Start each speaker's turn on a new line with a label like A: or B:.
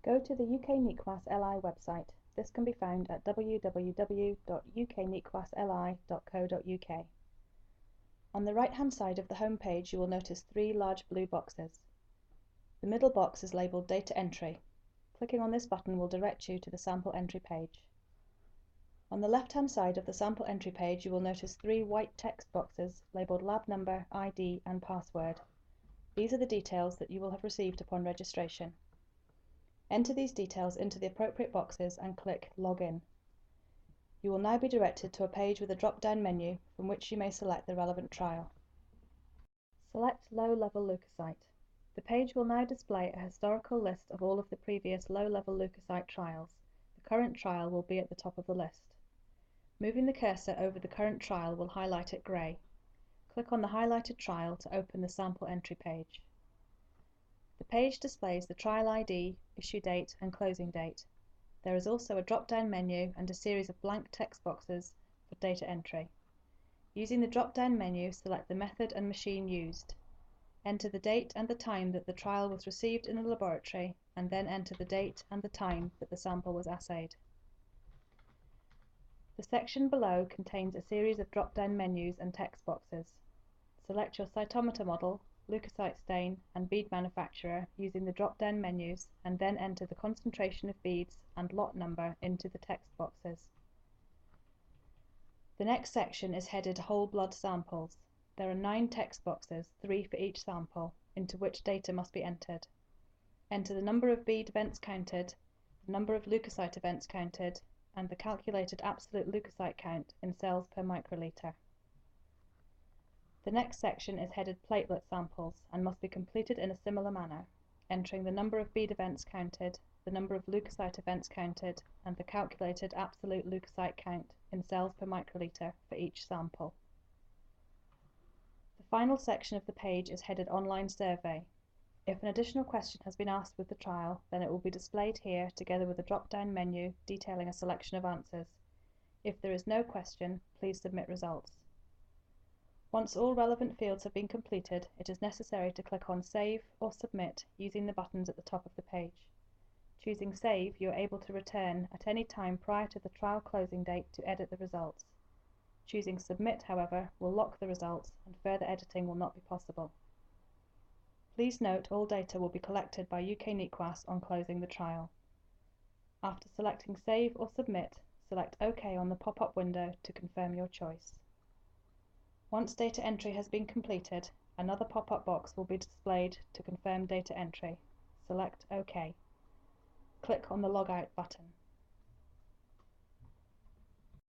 A: Go to the UKNEQAS LI website. This can be found at www.ukneqasli.co.uk. On the right-hand side of the home page you will notice three large blue boxes. The middle box is labelled Data Entry. Clicking on this button will direct you to the sample entry page. On the left-hand side of the sample entry page you will notice three white text boxes labelled Lab Number, ID and Password. These are the details that you will have received upon registration. Enter these details into the appropriate boxes and click Login. You will now be directed to a page with a drop-down menu from which you may select the relevant trial. Select Low-Level Leucocyte. The page will now display a historical list of all of the previous low-level leukocyte trials. The current trial will be at the top of the list. Moving the cursor over the current trial will highlight it grey. Click on the highlighted trial to open the sample entry page. The page displays the trial ID, issue date and closing date. There is also a drop-down menu and a series of blank text boxes for data entry. Using the drop-down menu, select the method and machine used. Enter the date and the time that the trial was received in the laboratory and then enter the date and the time that the sample was assayed. The section below contains a series of drop-down menus and text boxes. Select your cytometer model, leukocyte stain and bead manufacturer using the drop-down menus and then enter the concentration of beads and lot number into the text boxes. The next section is headed Whole Blood Samples. There are 9 text boxes, 3 for each sample, into which data must be entered. Enter the number of bead events counted, the number of leukocyte events counted, and the calculated absolute leukocyte count in cells per microliter. The next section is headed Platelet Samples and must be completed in a similar manner, entering the number of bead events counted, the number of leukocyte events counted, and the calculated absolute leukocyte count in cells per microliter for each sample. The final section of the page is headed Online Survey. If an additional question has been asked with the trial, then it will be displayed here together with a drop-down menu detailing a selection of answers. If there is no question, please submit results. Once all relevant fields have been completed, it is necessary to click on Save or Submit using the buttons at the top of the page. Choosing Save, you are able to return at any time prior to the trial closing date to edit the results. Choosing Submit, however, will lock the results and further editing will not be possible. Please note all data will be collected by UKNEQAS on closing the trial. After selecting Save or Submit, select OK on the pop-up window to confirm your choice. Once data entry has been completed, another pop-up box will be displayed to confirm data entry. Select OK. Click on the Logout button.